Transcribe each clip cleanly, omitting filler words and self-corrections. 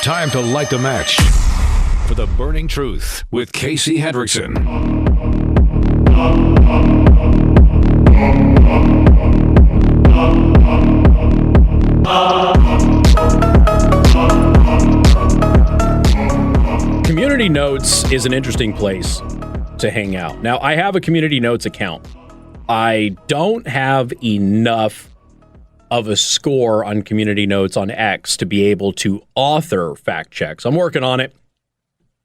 Time to light the match for the burning truth with Casey Hendrickson. Community Notes is an interesting place to hang out. Now, I have a Community Notes account. I don't have enough of a score on Community Notes on X to be able to author fact checks. I'm working on it.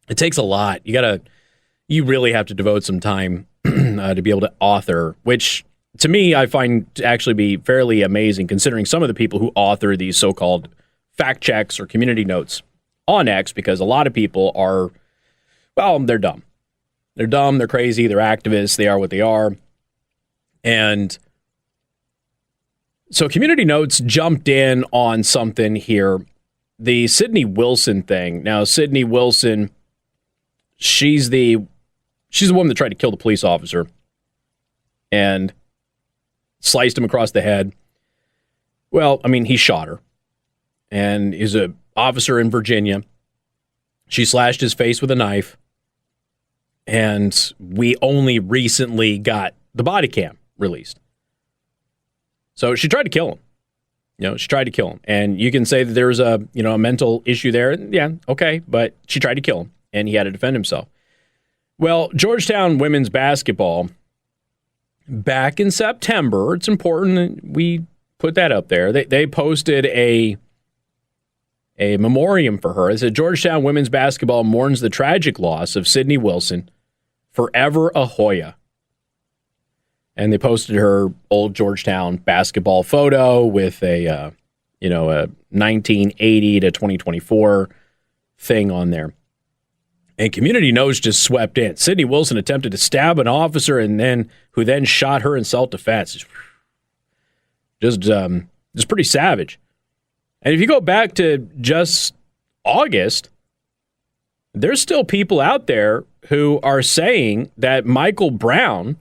It takes a lot. You really have to devote some time to be able to author, which to me, I find to actually be fairly amazing considering some of the people who author these so-called fact checks or Community Notes on X, because a lot of people are, well, they're dumb. They're dumb, they're crazy, they're activists, they are what they are. And so Community Notes jumped in on something here, the Sydney Wilson thing. Now, Sydney Wilson, she's the woman that tried to kill the police officer and sliced him across the head. Well, I mean, he shot her, and he's an officer in Virginia. She slashed his face with a knife, and we only recently got the body cam released. So she tried to kill him. She tried to kill him. And you can say that there's a mental issue there. Yeah, okay, but she tried to kill him, and he had to defend himself. Well, Georgetown women's basketball, back in September, it's important that we put that up there. They posted a memoriam for her. It said, Georgetown women's basketball mourns the tragic loss of Sydney Wilson, forever a Hoya. And they posted her old Georgetown basketball photo with a 1980 to 2024 thing on there. And Community Notes just swept in. Sydney Wilson attempted to stab an officer who then shot her in self-defense. Just pretty savage. And if you go back to just August, there's still people out there who are saying that Michael Brown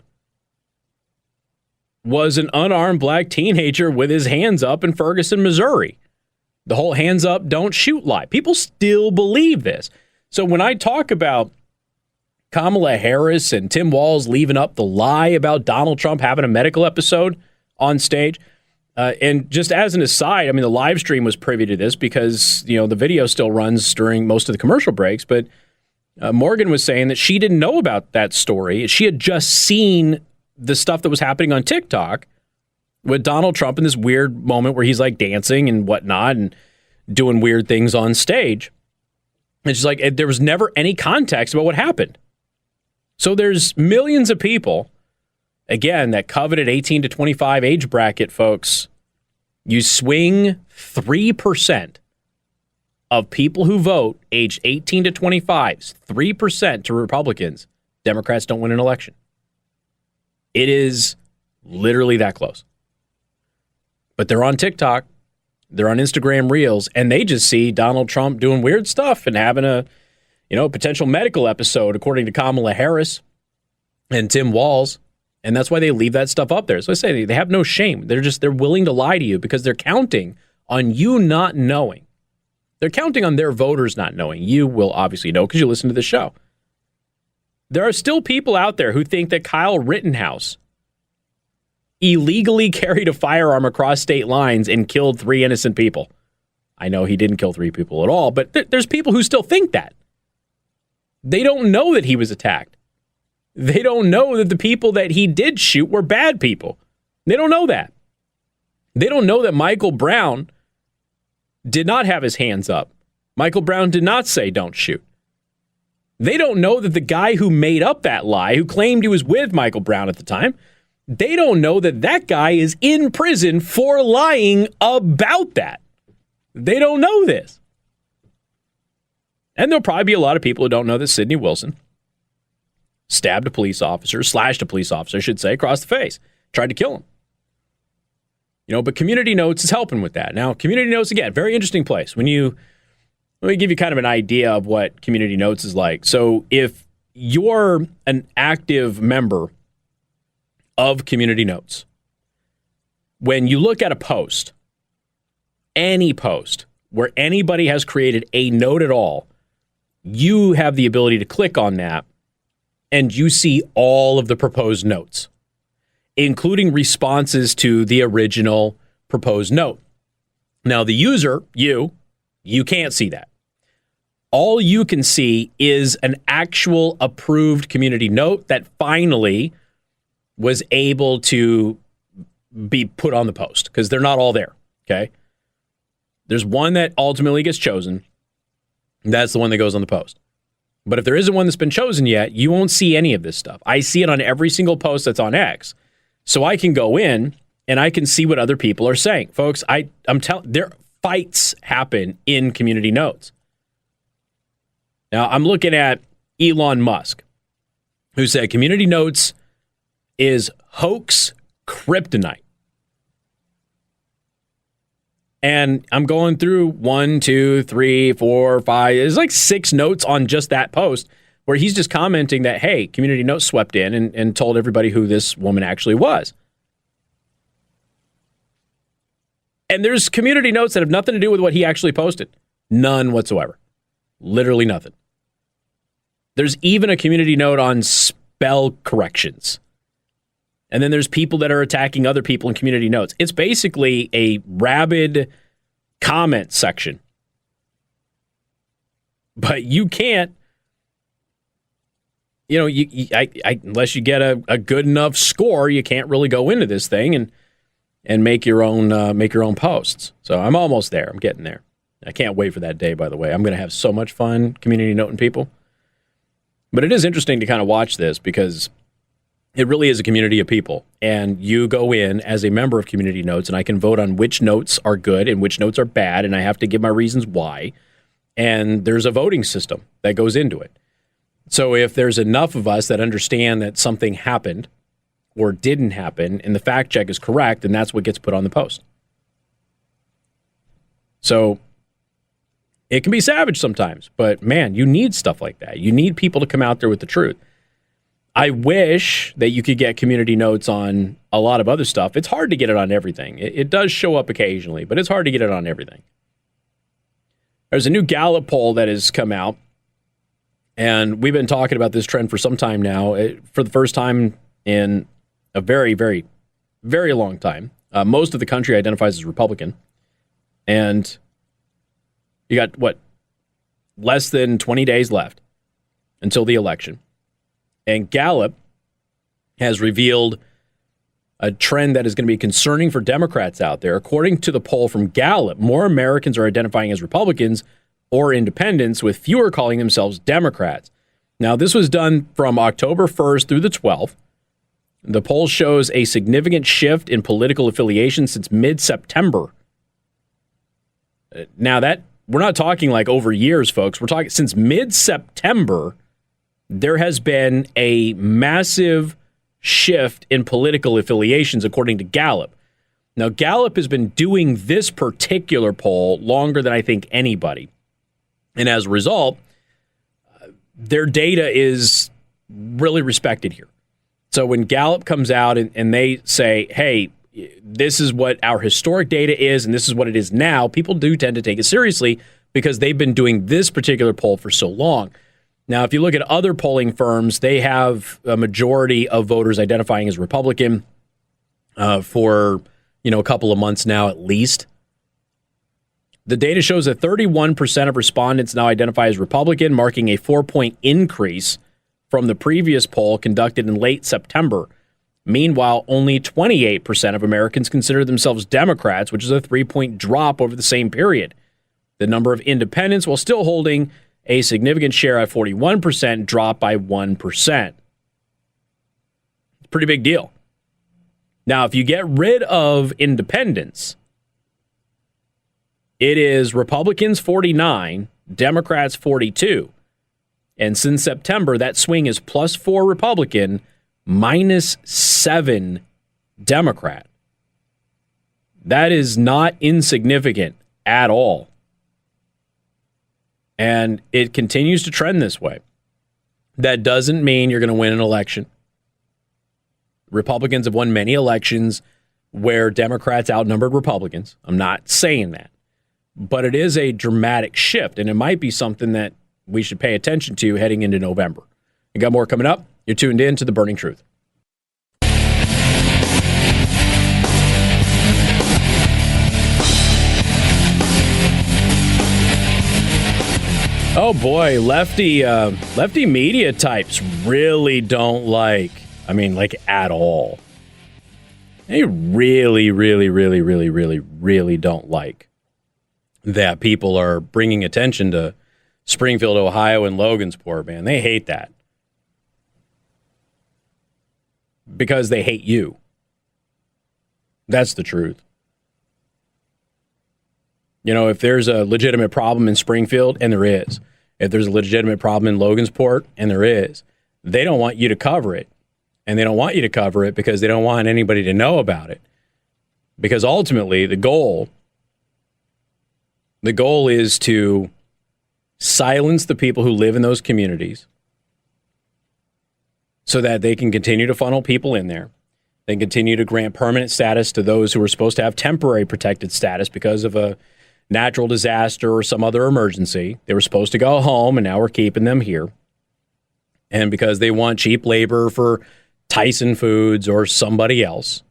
was an unarmed black teenager with his hands up in Ferguson, Missouri. The whole hands up, don't shoot lie. People still believe this. So when I talk about Kamala Harris and Tim Walz leaving up the lie about Donald Trump having a medical episode on stage, and just as an aside, I mean, the live stream was privy to this because, the video still runs during most of the commercial breaks, but Morgan was saying that she didn't know about that story. She had just seen the stuff that was happening on TikTok with Donald Trump in this weird moment where he's like dancing and whatnot and doing weird things on stage. And she's like, there was never any context about what happened. So there's millions of people, again, that coveted 18 to 25 age bracket folks. You swing 3% of people who vote aged 18 to 25, 3% to Republicans. Democrats don't win an election. It is literally that close. But they're on TikTok, they're on Instagram Reels, and they just see Donald Trump doing weird stuff and having a potential medical episode, according to Kamala Harris and Tim Walz. And that's why they leave that stuff up there. So I say they have no shame. They're willing to lie to you because they're counting on you not knowing. They're counting on their voters not knowing. You will obviously know because you listen to the show. There are still people out there who think that Kyle Rittenhouse illegally carried a firearm across state lines and killed 3 innocent people. I know he didn't kill 3 people at all, but there's people who still think that. They don't know that he was attacked. They don't know that the people that he did shoot were bad people. They don't know that. They don't know that Michael Brown did not have his hands up. Michael Brown did not say don't shoot. They don't know that the guy who made up that lie, who claimed he was with Michael Brown at the time, they don't know that that guy is in prison for lying about that. They don't know this. And there'll probably be a lot of people who don't know that Sydney Wilson stabbed a police officer, slashed a police officer, I should say, across the face, tried to kill him. But Community Notes is helping with that. Now, Community Notes, again, very interesting place. Let me give you kind of an idea of what Community Notes is like. So if you're an active member of Community Notes, when you look at a post, any post, where anybody has created a note at all, you have the ability to click on that and you see all of the proposed notes, including responses to the original proposed note. Now, the user, you can't see that. All you can see is an actual approved community note that finally was able to be put on the post, because they're not all there, okay? There's one that ultimately gets chosen. That's the one that goes on the post. But if there isn't one that's been chosen yet, you won't see any of this stuff. I see it on every single post that's on X. So I can go in and I can see what other people are saying. Folks, I'm telling, there fights happen in community notes. Now, I'm looking at Elon Musk, who said community notes is hoax kryptonite. And I'm going through 1, 2, 3, 4, 5. There's like 6 notes on just that post where he's just commenting that, hey, community notes swept in and told everybody who this woman actually was. And there's community notes that have nothing to do with what he actually posted. None whatsoever. Literally nothing. There's even a community note on spell corrections. And then there's people that are attacking other people in community notes. It's basically a rabid comment section. But you can't, unless you get a good enough score, you can't really go into this thing and make your own posts. So I'm almost there. I'm getting there. I can't wait for that day, by the way. I'm going to have so much fun community noting people. But it is interesting to kind of watch this because it really is a community of people. And you go in as a member of Community Notes, and I can vote on which notes are good and which notes are bad, and I have to give my reasons why. And there's a voting system that goes into it. So if there's enough of us that understand that something happened or didn't happen, and the fact check is correct, then that's what gets put on the post. So it can be savage sometimes, but man, you need stuff like that. You need people to come out there with the truth. I wish that you could get community notes on a lot of other stuff. It's hard to get it on everything. It does show up occasionally, but it's hard to get it on everything. There's a new Gallup poll that has come out, and we've been talking about this trend for some time now. For the first time in a very, very, very long time, most of the country identifies as Republican, and you got, less than 20 days left until the election. And Gallup has revealed a trend that is going to be concerning for Democrats out there. According to the poll from Gallup, more Americans are identifying as Republicans or independents, with fewer calling themselves Democrats. Now, this was done from October 1st through the 12th. The poll shows a significant shift in political affiliation since mid-September. Now, that we're not talking like over years, folks. We're talking since mid-September. There has been a massive shift in political affiliations, according to Gallup. Now, Gallup has been doing this particular poll longer than I think anybody. And as a result, their data is really respected here. So when Gallup comes out and they say, hey, this is what our historic data is and this is what it is now, people do tend to take it seriously because they've been doing this particular poll for so long. Now, if you look at other polling firms, they have a majority of voters identifying as Republican for, a couple of months now at least. The data shows that 31% of respondents now identify as Republican, marking a 4-point increase from the previous poll conducted in late September. Meanwhile, only 28% of Americans consider themselves Democrats, which is a 3-point drop over the same period. The number of independents, while still holding a significant share at 41%, dropped by 1%. Pretty big deal. Now, if you get rid of independents, it is Republicans 49, Democrats 42. And since September, that swing is +4 Republican, -7 Democrat. That is not insignificant at all. And it continues to trend this way. That doesn't mean you're going to win an election. Republicans have won many elections where Democrats outnumbered Republicans. I'm not saying that. but it is a dramatic shift, and it might be something that we should pay attention to heading into November. We got more coming up. You're tuned in to The Burning Truth. Oh boy, lefty media types really don't like at all. They really don't like that people are bringing attention to Springfield, Ohio, and Logansport, man. They hate that. Because they hate you. That's the truth. You know, if there's a legitimate problem in Springfield, and there is, if there's a legitimate problem in Logansport, and there is, they don't want you to cover it. And they don't want you to cover it because they don't want anybody to know about it. Because ultimately, the goal is to silence the people who live in those communities so that they can continue to funnel people in there. They continue to grant permanent status to those who are supposed to have temporary protected status because of a natural disaster or some other emergency. They were supposed to go home, and now we're keeping them here. And because they want cheap labor for Tyson Foods or somebody else.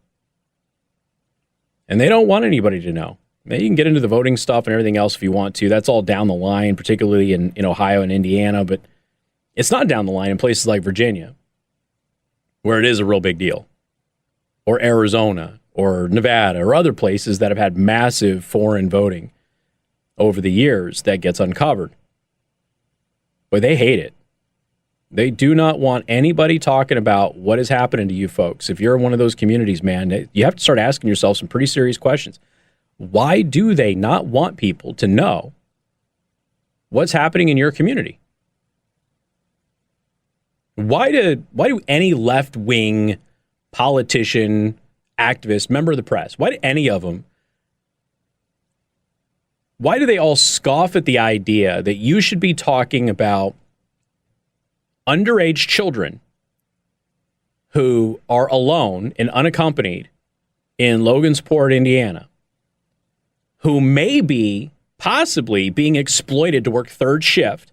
And they don't want anybody to know. Now, you can get into the voting stuff and everything else if you want to. That's all down the line, particularly in Ohio and Indiana. But it's not down the line in places like Virginia, where it is a real big deal. Or Arizona or Nevada or other places that have had massive foreign voting over the years that gets uncovered. But they hate it. They do not want anybody talking about what is happening to you folks. If you're in one of those communities, man, you have to start asking yourself some pretty serious questions. Why do they not want people to know what's happening in your community? Why do any left-wing politician, activist, member of the press, why do any of them, why do they all scoff at the idea that you should be talking about underage children who are alone and unaccompanied in Logansport, Indiana, who may be possibly being exploited to work third shift,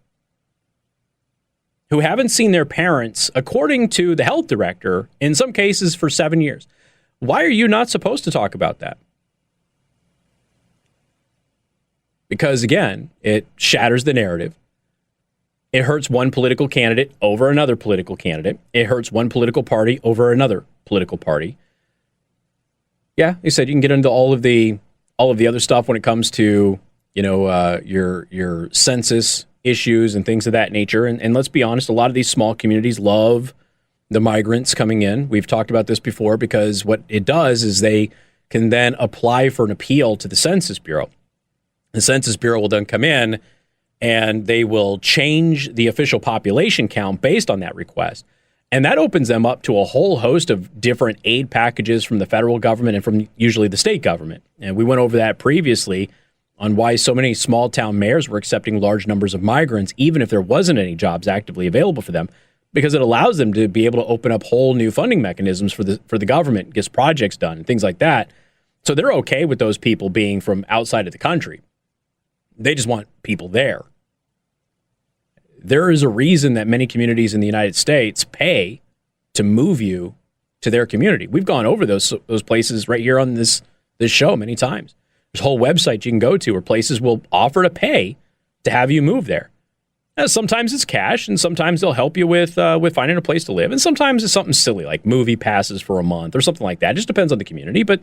who haven't seen their parents, according to the health director, in some cases for 7 years? Why are you not supposed to talk about that? Because, again, it shatters the narrative. It hurts one political candidate over another political candidate. It hurts one political party over another political party. Yeah, they said you can get into all of the other stuff when it comes to, your census issues and things of that nature. And let's be honest, a lot of these small communities love the migrants coming in. We've talked about this before, because what it does is they can then apply for an appeal to the Census Bureau. The Census Bureau will then come in and they will change the official population count based on that request. And that opens them up to a whole host of different aid packages from the federal government and from usually the state government. And we went over that previously on why so many small town mayors were accepting large numbers of migrants, even if there wasn't any jobs actively available for them, because it allows them to be able to open up whole new funding mechanisms for the government, gets projects done and things like that. So they're okay with those people being from outside of the country. They just want people there. There is a reason that many communities in the United States pay to move you to their community. We've gone over those places right here on this show many times. There's a whole website you can go to where places will offer to pay to have you move there. Now, sometimes it's cash, and sometimes they'll help you with finding a place to live, and sometimes it's something silly like movie passes for a month or something like that. It just depends on the community, but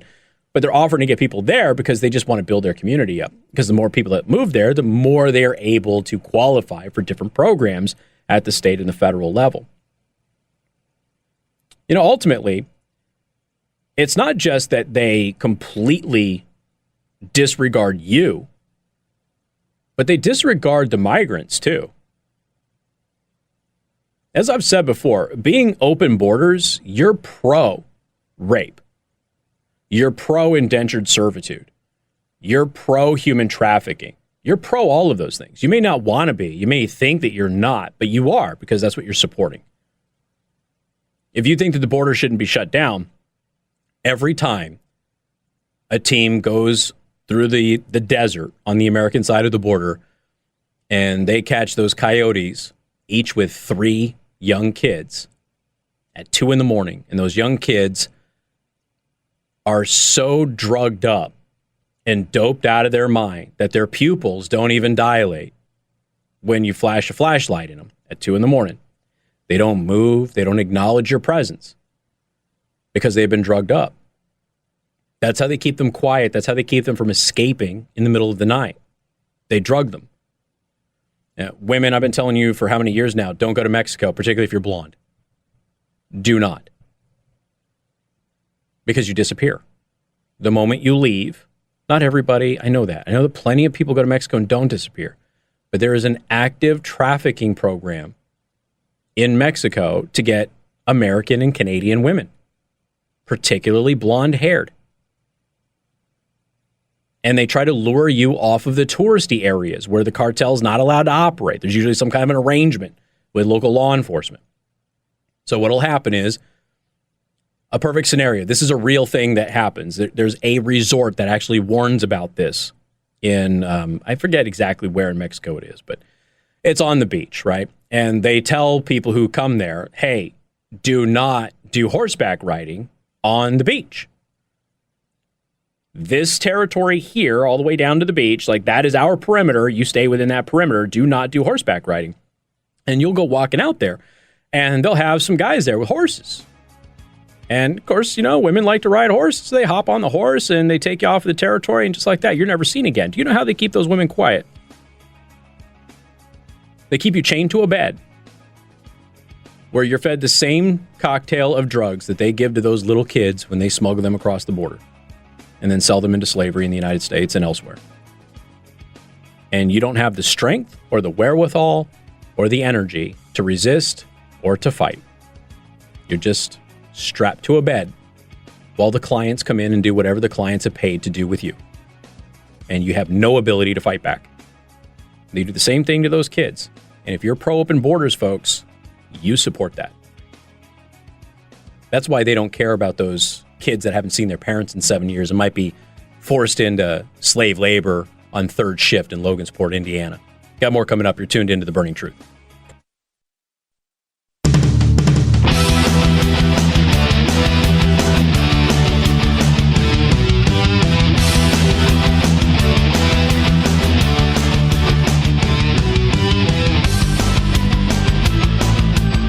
they're offering to get people there because they just want to build their community up. Because the more people that move there, the more they are able to qualify for different programs at the state and the federal level. Ultimately, it's not just that they completely disregard you, but they disregard the migrants too. As I've said before, being open borders, you're pro-rape. You're pro-indentured servitude. You're pro-human trafficking. You're pro all of those things. You may not want to be. You may think that you're not, but you are, because that's what you're supporting. If you think that the border shouldn't be shut down, every time a team goes through the desert on the American side of the border, and they catch those coyotes, each with 3 young kids, at 2 in the morning. And those young kids are so drugged up and doped out of their mind that their pupils don't even dilate when you flash a flashlight in them at 2 in the morning. They don't move. They don't acknowledge your presence because they've been drugged up. That's how they keep them quiet. That's how they keep them from escaping in the middle of the night. They drug them. Women, I've been telling you for how many years now, don't go to Mexico, particularly if you're blonde. Do not. Because you disappear. The moment you leave, not everybody, I know that. I know that plenty of people go to Mexico and don't disappear. But there is an active trafficking program in Mexico to get American and Canadian women, particularly blonde-haired. And they try to lure you off of the touristy areas where the cartel's not allowed to operate. There's usually some kind of an arrangement with local law enforcement. So what'll happen is, a perfect scenario. This is a real thing that happens. There's a resort that actually warns about this in, I forget exactly where in Mexico it is, but it's on the beach, right? And they tell people who come there, hey, do not do horseback riding on the beach. This territory here, all the way down to the beach, like that is our perimeter. You stay within that perimeter. Do not do horseback riding. And you'll go walking out there, and they'll have some guys there with horses. And, of course, you know, women like to ride horses. So they hop on the horse, and they take you off of the territory, and just like that, you're never seen again. Do you know how they keep those women quiet? They keep you chained to a bed where you're fed the same cocktail of drugs that they give to those little kids when they smuggle them across the border and then sell them into slavery in the United States and elsewhere. And you don't have the strength or the wherewithal or the energy to resist or to fight. You're just strapped to a bed while the clients come in and do whatever the clients have paid to do with you. And you have no ability to fight back. They do the same thing to those kids. And if you're pro-open borders, folks, you support that. That's why they don't care about those kids that haven't seen their parents in 7 years and might be forced into slave labor on third shift in Logansport, Indiana. Got more coming up. You're tuned into The Burning Truth.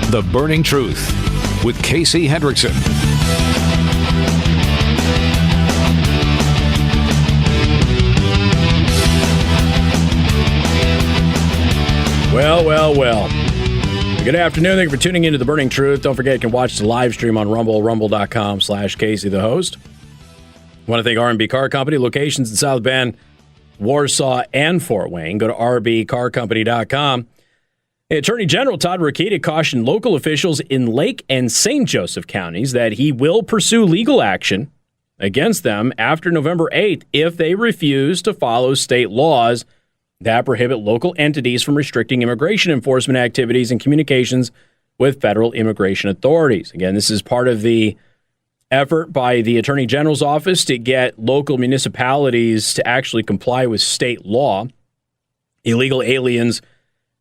The Burning Truth with Casey Hendrickson. Well. Good afternoon. Thank you for tuning into The Burning Truth. Don't forget you can watch the live stream on Rumble, rumble.com/Casey the host. I want to thank R&B Car Company, locations in South Bend, Warsaw, and Fort Wayne. Go to rbcarcompany.com. Attorney General Todd Rokita cautioned local officials in Lake and St. Joseph counties that he will pursue legal action against them after November 8th if they refuse to follow state laws that prohibit local entities from restricting immigration enforcement activities and communications with federal immigration authorities. Again, this is part of the effort by the Attorney General's office to get local municipalities to actually comply with state law. Illegal aliens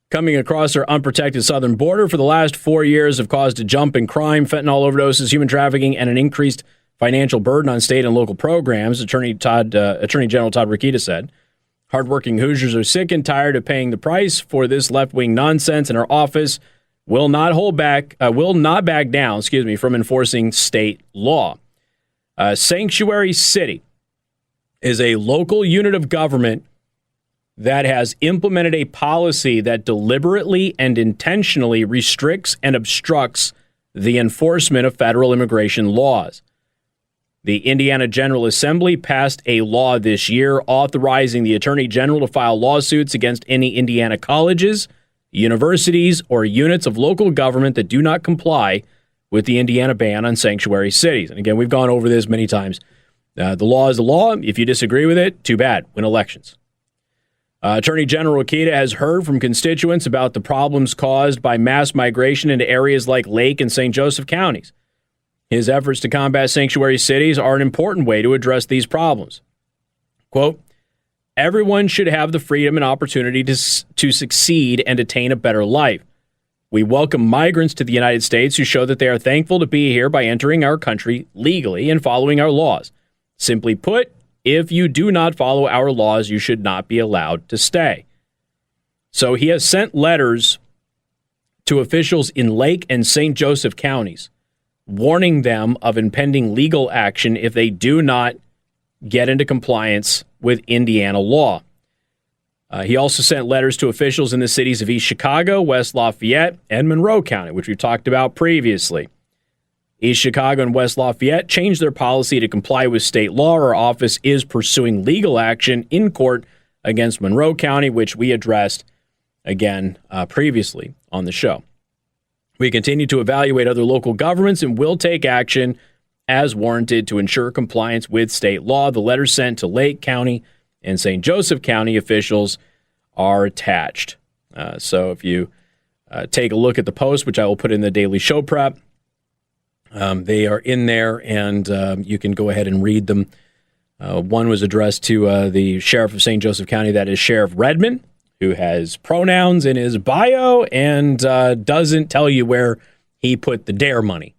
coming across our unprotected southern border for the last 4 years have caused a jump in crime, fentanyl overdoses, human trafficking, and an increased financial burden on state and local programs, Attorney General Todd Rokita said. Hardworking Hoosiers are sick and tired of paying the price for this left-wing nonsense, and our office will not back down from enforcing state law. Sanctuary City is a local unit of government that has implemented a policy that deliberately and intentionally restricts and obstructs the enforcement of federal immigration laws. The Indiana General Assembly passed a law this year authorizing the Attorney General to file lawsuits against any Indiana colleges, universities, or units of local government that do not comply with the Indiana ban on sanctuary cities. And again, we've gone over this many times. The law is the law. If you disagree with it, too bad. Win elections. Attorney General Rokita has heard from constituents about the problems caused by mass migration into areas like Lake and St. Joseph counties. His efforts to combat sanctuary cities are an important way to address these problems. Quote, Everyone should have the freedom and opportunity to succeed and attain a better life. We welcome migrants to the United States who show that they are thankful to be here by entering our country legally and following our laws. Simply put, if you do not follow our laws, you should not be allowed to stay. So he has sent letters to officials in Lake and St. Joseph counties, warning them of impending legal action if they do not get into compliance with Indiana law. He also sent letters to officials in the cities of East Chicago, West Lafayette, and Monroe County, which we've talked about previously. East Chicago and West Lafayette changed their policy to comply with state law. Our office is pursuing legal action in court against Monroe County, which we addressed again previously on the show. We continue to evaluate other local governments and will take action as warranted to ensure compliance with state law. The letters sent to Lake County and St. Joseph County officials are attached. So if you take a look at the post, which I will put in the daily show prep, they are in there, and you can go ahead and read them. One was addressed to the sheriff of St. Joseph County, that is Sheriff Redmond, who has pronouns in his bio and doesn't tell you where he put the DARE money.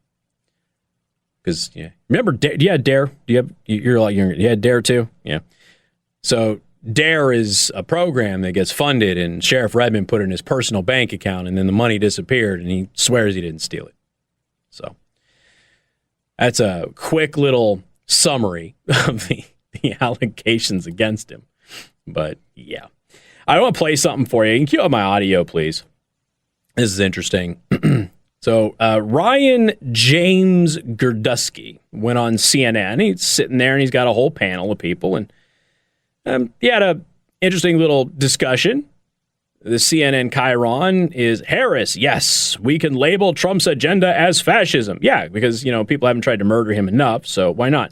Because, remember, you had DARE? You're a lot younger. You had DARE too? Yeah. So DARE is a program that gets funded, and Sheriff Redmond put it in his personal bank account, and then the money disappeared, and he swears he didn't steal it. So that's a quick little summary of the allegations against him. But, yeah. I want to play something for you. You can cue up my audio, please. This is interesting. So Ryan James Gerdusky went on CNN. He's sitting there, and he's got a whole panel of people, and he had an interesting little discussion. The CNN chyron is Harris. Yes, we can label Trump's agenda as fascism. Yeah, because, people haven't tried to murder him enough, so why not?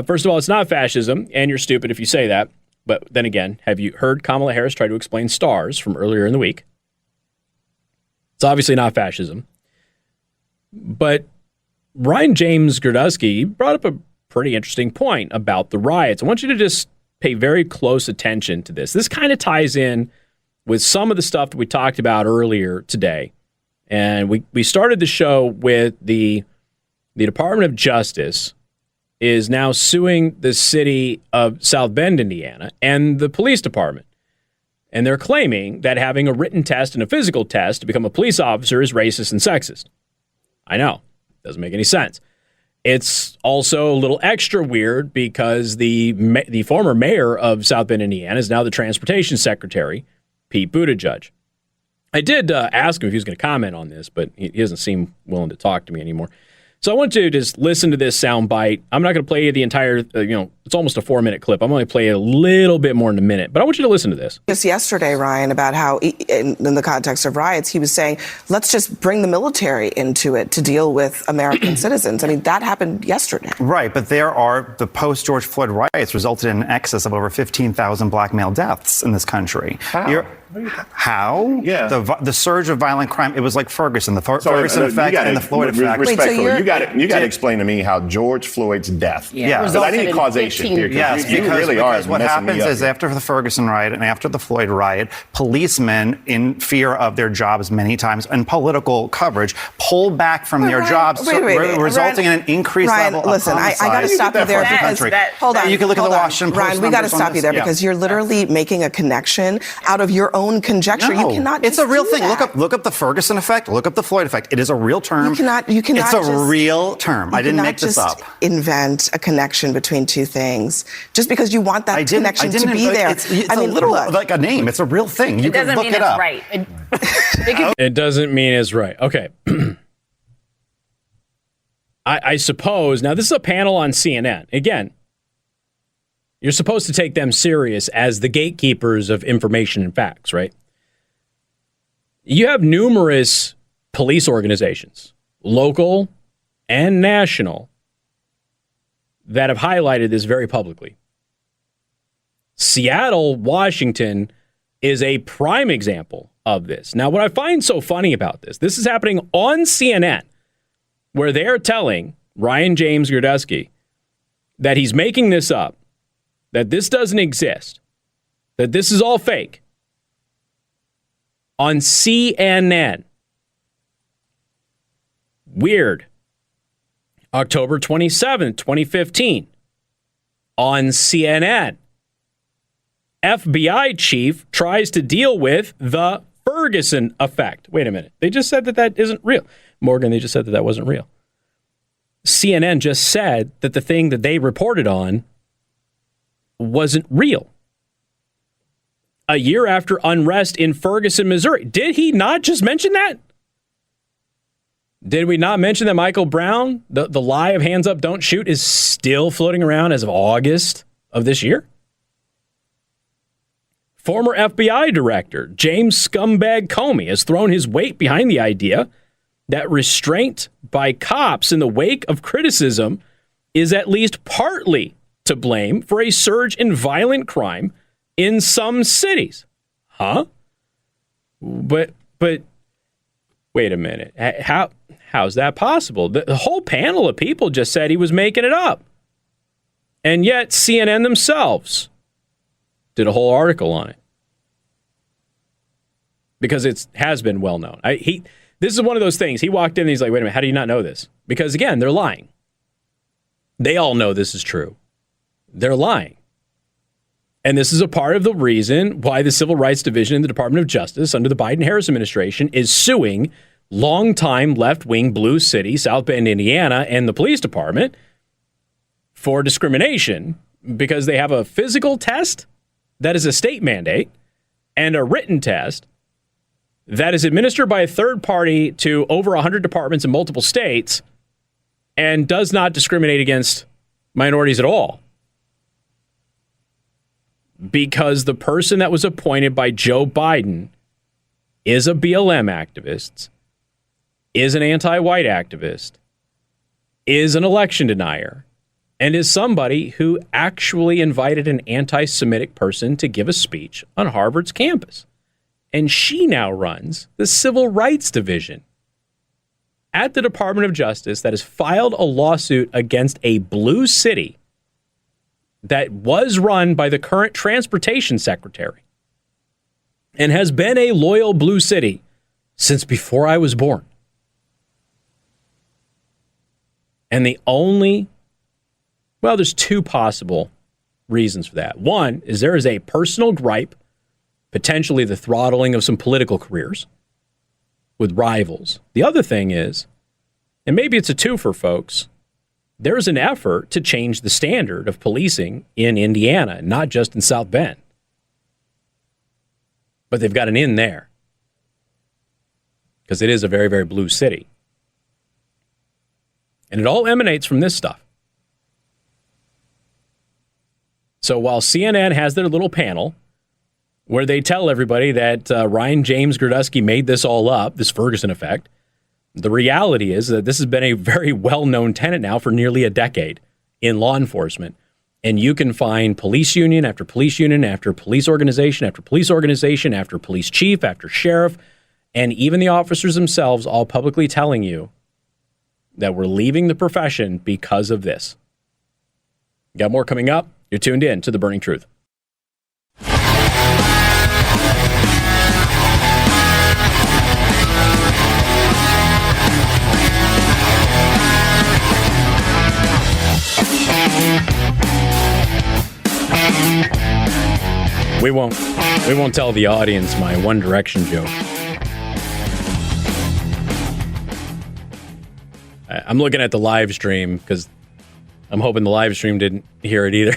First of all, it's not fascism, and you're stupid if you say that. But then again, have you heard Kamala Harris try to explain stars from earlier in the week? It's obviously not fascism. But Ryan James Gerdusky brought up a pretty interesting point about the riots. I want you to just pay very close attention to this. This kind of ties in with some of the stuff that we talked about earlier today. And we started the show with the Department of Justice is now suing the city of South Bend, Indiana, and the police department. And they're claiming that having a written test and a physical test to become a police officer is racist and sexist. I know. Doesn't make any sense. It's also a little extra weird because the former mayor of South Bend, Indiana, is now the transportation secretary, Pete Buttigieg. I did ask him if he was going to comment on this, but he doesn't seem willing to talk to me anymore. So I want you to just listen to this sound bite. I'm not going to play you the entire, it's almost a 4-minute clip. I'm only play a little bit more in a minute, but I want you to listen to this. Just yesterday, Ryan, about how in the context of riots, he was saying, let's just bring the military into it to deal with American citizens. I mean, that happened yesterday. Right, but the post-George Floyd riots resulted in an excess of over 15,000 black male deaths in this country. How? Yeah. The surge of violent crime, it was like Ferguson, the Ferguson effect and the Floyd effect. Respectfully, you got to explain to me how George Floyd's death. Yeah. Because I need causation here. Yes, because what happens is after the Ferguson riot and after the Floyd riot, policemen, in fear of their jobs many times and political coverage, pull back from their jobs, resulting in an increased level of homicide. Listen, I got to stop you there because hold on. You can look at the Washington Post. Ryan, we got to stop you there because you're literally making a connection out of your own conjecture. No, you cannot. It's a real thing. Look up the Ferguson effect. Look up the Floyd effect. It is a real term. You cannot. It's a real term. I didn't make this up. Invent a connection between two things just because you want that connection to be there. It's a little like a name. It's a real thing. You can look it up. It doesn't mean it's right. Okay. I suppose, now this is a panel on CNN. Again, you're supposed to take them serious as the gatekeepers of information and facts, right? You have numerous police organizations, local and national, that have highlighted this very publicly. Seattle, Washington is a prime example of this. Now, what I find so funny about this is happening on CNN, where they're telling Ryan James Gerdusky that he's making this up, that this doesn't exist. that this is all fake. On CNN. Weird. October 27th, 2015. On CNN. FBI chief tries to deal with the Ferguson effect. Wait a minute. They just said that isn't real. Morgan, they just said that wasn't real. CNN just said that the thing that they reported on wasn't real. A year after unrest in Ferguson, Missouri. Did he not just mention that? Did we not mention that Michael Brown, the lie of hands up, don't shoot, is still floating around as of August of this year? Former FBI director James Scumbag Comey has thrown his weight behind the idea that restraint by cops in the wake of criticism is at least partly to blame for a surge in violent crime in some cities. Huh? But wait a minute. How's that possible? The whole panel of people just said he was making it up. And yet CNN themselves did a whole article on it. Because it has been well known. This is one of those things. He walked in and he's like, wait a minute, how do you not know this? Because again, they're lying. They all know this is true. They're lying. And this is a part of the reason why the Civil Rights Division in the Department of Justice under the Biden-Harris administration is suing longtime left-wing blue city, South Bend, Indiana, and the police department for discrimination because they have a physical test that is a state mandate and a written test that is administered by a third party to over 100 departments in multiple states and does not discriminate against minorities at all. Because the person that was appointed by Joe Biden is a BLM activist, is an anti-white activist, is an election denier, and is somebody who actually invited an anti-Semitic person to give a speech on Harvard's campus. And she now runs the Civil Rights Division at the Department of Justice that has filed a lawsuit against a blue city that was run by the current transportation secretary and has been a loyal blue city since before I was born. And there's two possible reasons for that. One is there is a personal gripe, potentially the throttling of some political careers with rivals. The other thing is, and maybe it's a twofer, folks, there's an effort to change the standard of policing in Indiana, not just in South Bend. But they've got an in there because it is a very, very blue city. And it all emanates from this stuff. So while CNN has their little panel where they tell everybody that Ryan James Gerdusky made this all up, this Ferguson effect, the reality is that this has been a very well-known tenet now for nearly a decade in law enforcement. And you can find police union after police union after police organization after police organization after police chief after sheriff and even the officers themselves all publicly telling you that we're leaving the profession because of this. Got more coming up. You're tuned in to The Burning Truth. We won't tell the audience my One Direction joke. I'm looking at the live stream because I'm hoping the live stream didn't hear it either.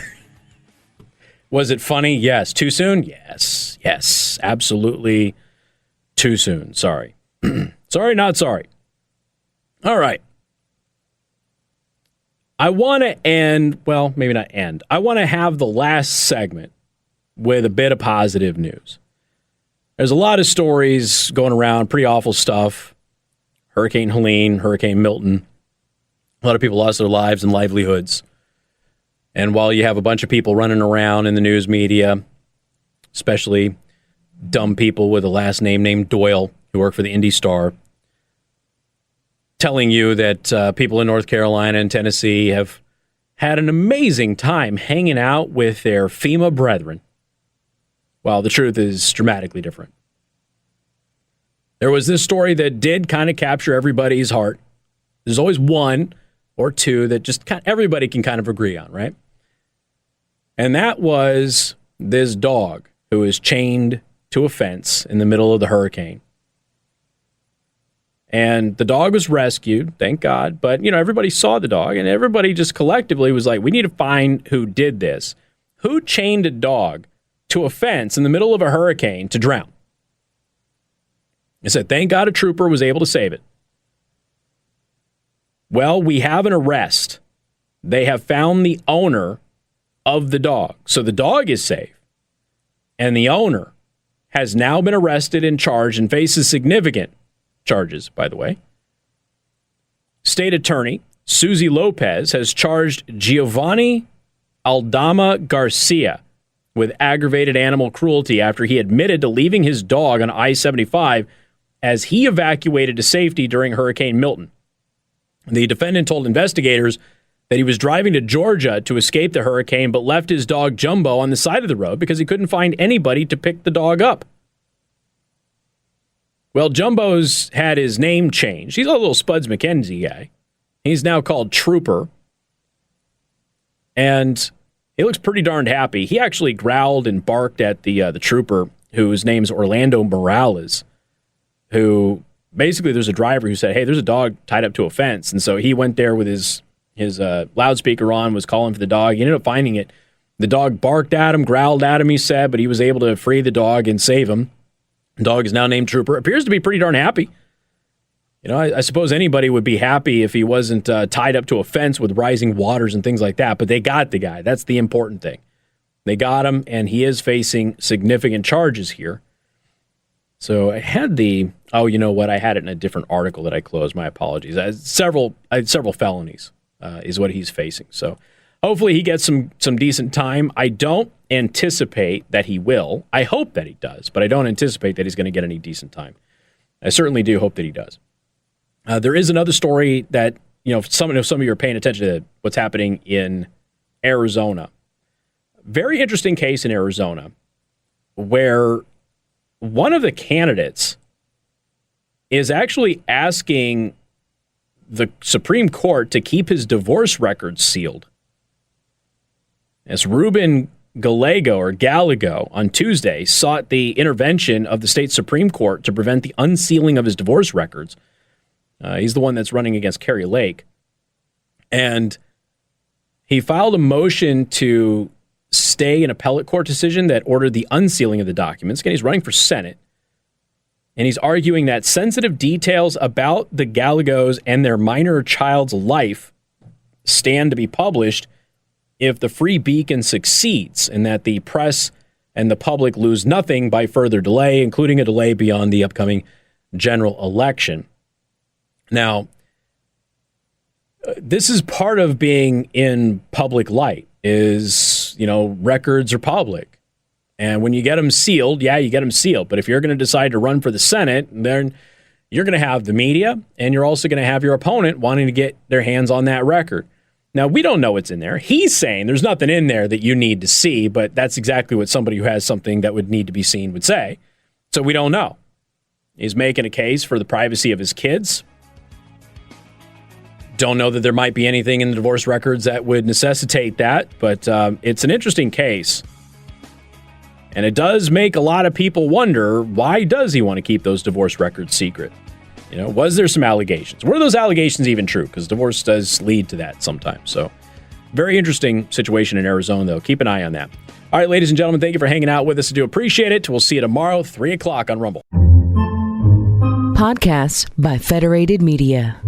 Was it funny? Yes. Too soon? Yes. Absolutely too soon. Sorry. Sorry, not sorry. All right. I want to end, well, maybe not end. I want to have the last segment with a bit of positive news. There's a lot of stories going around, pretty awful stuff. Hurricane Helene, Hurricane Milton. A lot of people lost their lives and livelihoods. And while you have a bunch of people running around in the news media, especially dumb people with a last name named Doyle who work for the Indy Star, telling you that people in North Carolina and Tennessee have had an amazing time hanging out with their FEMA brethren while the truth is dramatically different. There was this story that did kind of capture everybody's heart. There's always one or two that just everybody can kind of agree on, right? And that was this dog who was chained to a fence in the middle of the hurricane. And the dog was rescued, thank God. But, everybody saw the dog, and everybody just collectively was like, we need to find who did this. Who chained a dog to a fence in the middle of a hurricane to drown? I said, thank God a trooper was able to save it. Well, we have an arrest. They have found the owner of the dog. So the dog is safe. And the owner has now been arrested and charged and faces significant charges, by the way. State Attorney Susie Lopez has charged Giovanni Aldama Garcia with aggravated animal cruelty after he admitted to leaving his dog on I-75 as he evacuated to safety during Hurricane Milton. The defendant told investigators that he was driving to Georgia to escape the hurricane, but left his dog Jumbo on the side of the road because he couldn't find anybody to pick the dog up. Well, Jumbo's had his name changed. He's a little Spuds McKenzie guy. He's now called Trooper. And he looks pretty darned happy. He actually growled and barked at the trooper, whose name's Orlando Morales, who basically there's a driver who said, hey, there's a dog tied up to a fence. And so he went there with his loudspeaker on, was calling for the dog. He ended up finding it. The dog barked at him, growled at him, he said, but he was able to free the dog and save him. The dog is now named Trooper. Appears to be pretty darn happy. I suppose anybody would be happy if he wasn't tied up to a fence with rising waters and things like that, but they got the guy. That's the important thing. They got him, and he is facing significant charges here. So I had you know what? I had it in a different article that I closed. My apologies. I had several felonies is what he's facing. So hopefully he gets some decent time. I don't anticipate that he will. I hope that he does, but I don't anticipate that he's going to get any decent time. I certainly do hope that he does. There is another story that, some of you are paying attention to what's happening in Arizona. Very interesting case in Arizona where one of the candidates is actually asking the Supreme Court to keep his divorce records sealed. As Ruben Gallego on Tuesday sought the intervention of the state Supreme Court to prevent the unsealing of his divorce records. He's the one that's running against Carrie Lake. And he filed a motion to stay an appellate court decision that ordered the unsealing of the documents. Again, he's running for Senate. And he's arguing that sensitive details about the Gallegos and their minor child's life stand to be published if the Free Beacon succeeds, and that the press and the public lose nothing by further delay, including a delay beyond the upcoming general election. Now, this is part of being in public light is, records are public. And when you get them sealed, you get them sealed. But if you're going to decide to run for the Senate, then you're going to have the media, and you're also going to have your opponent wanting to get their hands on that record. Now, we don't know what's in there. He's saying there's nothing in there that you need to see, but that's exactly what somebody who has something that would need to be seen would say. So we don't know. He's making a case for the privacy of his kids. Don't know that there might be anything in the divorce records that would necessitate that, but it's an interesting case. And it does make a lot of people wonder, why does he want to keep those divorce records secret? Was there some allegations? Were those allegations even true? Because divorce does lead to that sometimes. So, very interesting situation in Arizona, though. Keep an eye on that. All right, ladies and gentlemen, thank you for hanging out with us. I do appreciate it. We'll see you tomorrow, 3 o'clock on Rumble. Podcasts by Federated Media.